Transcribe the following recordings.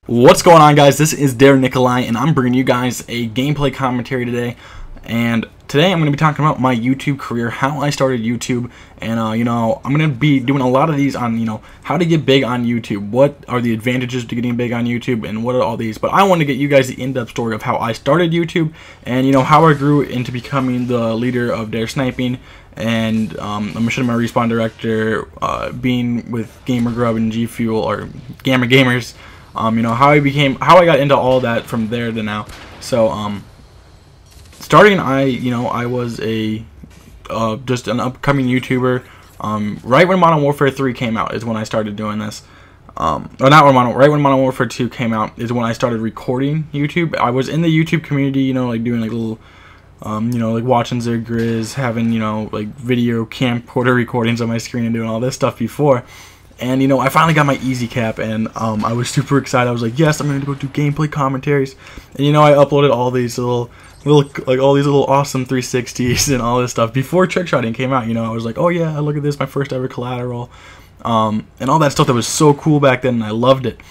What's going on, guys? This is Nikolai, and I'm bringing you guys a gameplay commentary today. And today I'm going to be talking about my YouTube career, how I started YouTube, and I'm going to be doing a lot of these on how to get big on YouTube, what are the advantages to getting big on YouTube, and what are all these. But I want to get you guys the in-depth story of how I started YouTube, and how I grew into becoming the leader of Dare Sniping, and a Machinima Respawn director, being with Gamer Grub and G Fuel or Gamma Gamers. How I got into all that from there to now. So starting, I was just an upcoming YouTuber. Right when Modern Warfare 3 came out is when I started doing this. Right when Modern Warfare 2 came out is when I started recording YouTube. I was in the YouTube community, like doing like little like watching Zergriz, having like video camcorder recordings on my screen and doing all this stuff before. And I finally got my easy cap, and I was super excited. I was like, yes, I'm gonna go do gameplay commentaries. And I uploaded all these little awesome 360s and all this stuff before trickshotting came out. I was like, oh yeah, look at this, my first ever collateral, and all that stuff that was so cool back then, and I loved it.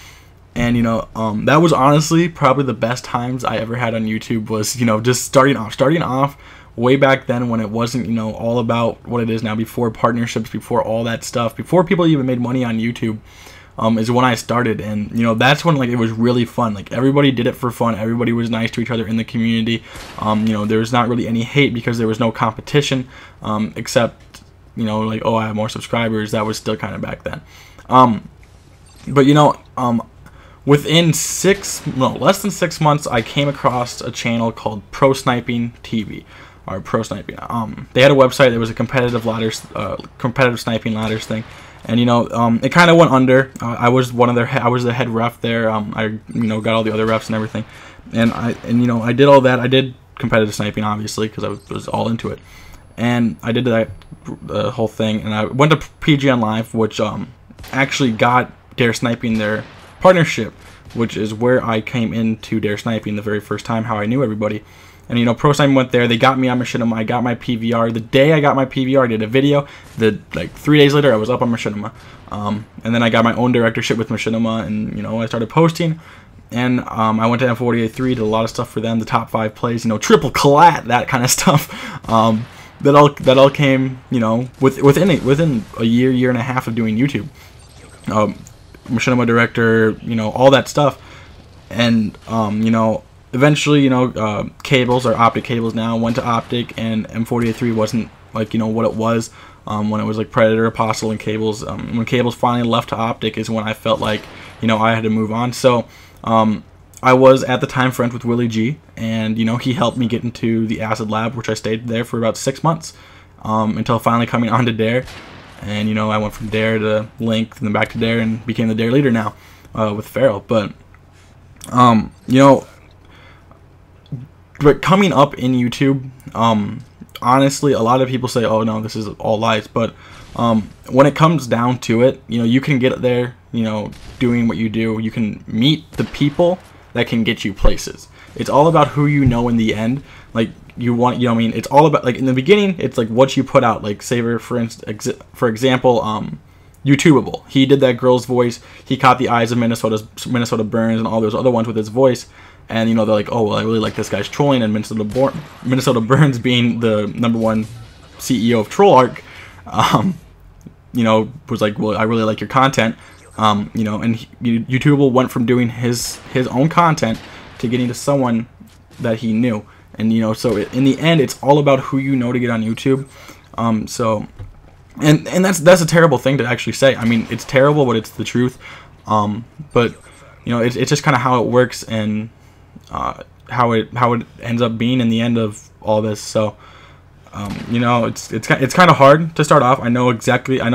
And that was honestly probably the best times I ever had on YouTube, was just starting off way back then, when it wasn't all about what it is now, before partnerships, before all that stuff, before people even made money on YouTube, is when I started. And that's when it was really fun. Like, everybody did it for fun, everybody was nice to each other in the community. There was not really any hate because there was no competition, except like, oh, I have more subscribers. That was still kind of back then. But within less than 6 months, I came across a channel called Pro Sniping TV, or Pro Sniping. They had a website. It was a competitive sniping ladders thing, and it kind of went under. I was I was the head ref there. I got all the other refs and everything, and I did all that. I did competitive sniping, obviously, because I was all into it, and I did the whole thing. And I went to PGN Live, which actually got Dare Sniping their partnership, which is where I came into Dare Sniping the very first time, how I knew everybody. And Pro Sniping went there, they got me on Machinima, I got my PVR. The day I got my PVR, I did a video. Like 3 days later, I was up on Machinima. And then I got my own directorship with Machinima, and I started posting. And I went to M48-3, did a lot of stuff for them, the top 5 plays, triple collat, that kind of stuff. That all came, within a year and a half of doing YouTube. Machinima director, all that stuff. And eventually, cables, or optic cables now, went to optic, and M48-3 wasn't like what it was when it was like Predator, Apostle, and cables. When cables finally left to optic is when I felt like I had to move on. So I was at the time friends with Willie G, and he helped me get into the Acid Lab, which I stayed there for about 6 months, until finally coming on to Dare. And I went from Dare to Link, and then back to Dare, and became the Dare leader now, with Farrell. But but coming up in YouTube, honestly, a lot of people say, oh no, this is all lies. But when it comes down to it, you can get there, doing what you do. You can meet the people that can get you places. It's all about who you know in the end. Like, it's all about, like, in the beginning, it's like what you put out. Like, say for example, YouTubeable. He did that girl's voice. He caught the eyes of Minnesota Burns and all those other ones with his voice. And they're like, oh well, I really like this guy's trolling. And Minnesota Burns, being the #1 CEO of Troll Arc, was like, well, I really like your content. And YouTubeable went from doing his own content to getting to someone that he knew. And so in the end, it's all about who you know to get on YouTube. And that's a terrible thing to actually say. I mean, it's terrible, but it's the truth. But it's just kind of how it works, and how it ends up being in the end of all this. So it's kind of hard to start off. I know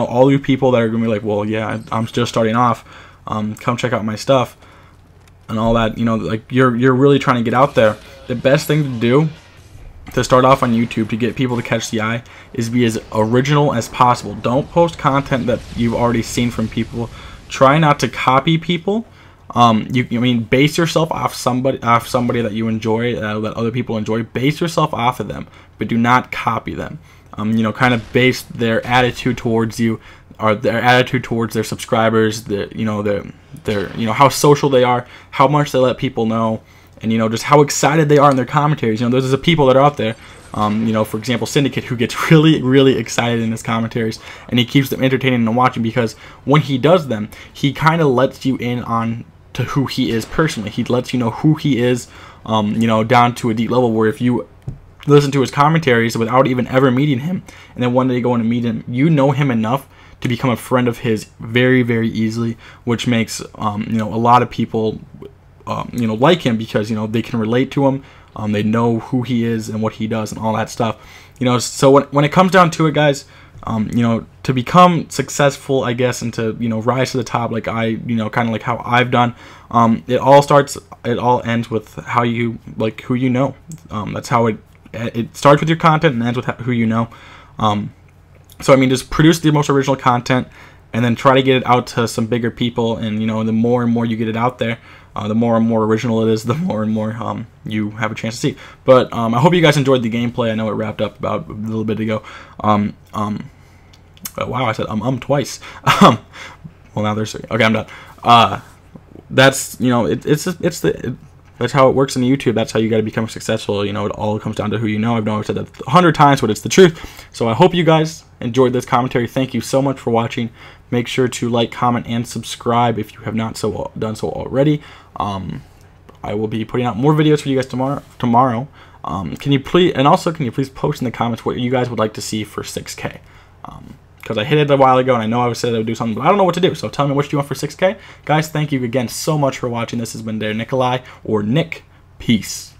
all you people that are gonna be like, well, yeah, I'm just starting off. Come check out my stuff and all that. Like, you're really trying to get out there. The best thing to do to start off on YouTube, to get people to catch the eye, is be as original as possible. Don't post content that you've already seen from people. Try not to copy people. Base yourself off somebody that you enjoy, that other people enjoy. Base yourself off of them, but do not copy them. you know, kind of base their attitude towards you, or their attitude towards their subscribers, you know, their you know, how social they are, how much they let people know, and you know, just how excited they are in their commentaries. You know, there's the people that are out there. You know, for example, Syndicate, who gets really excited in his commentaries, and he keeps them entertaining and watching, because when he does them, he kind of lets you in on to who he is personally. He lets you know who he is, you know, down to a deep level, where if you listen to his commentaries without even ever meeting him, and then one day you go in and meet him, you know him enough to become a friend of his very easily, which makes you know, a lot of people you know, like him, because you know, they can relate to him. They know who he is and what he does and all that stuff. You know, so when it comes down to it, guys, you know, to become successful, I guess, and to, you know, rise to the top, like you know, kind of like how I've done, it all ends with how you, like, who you know. That's how it starts with your content and ends with who you know. So I mean, just produce the most original content, and then try to get it out to some bigger people. And you know, the more and more you get it out there, the more and more original it is, the more and more you have a chance to see. But I hope you guys enjoyed the gameplay. I know it wrapped up about a little bit ago. Wow, I said twice. Well, now there's three. Okay, I'm done. That's, you know, that's how it works in YouTube. That's how you got to become successful. You know, it all comes down to who you know. I've said that 100 times, but it's the truth. So I hope you guys enjoyed this commentary. Thank you so much for watching. Make sure to like, comment, and subscribe if you have not done so already. I will be putting out more videos for you guys tomorrow. Can you please post in the comments what you guys would like to see for 6K? Because I hit it a while ago, and I know I said I would do something, but I don't know what to do. So tell me what you want for 6K. Guys, thank you again so much for watching. This has been Nikolai, or Nick. Peace.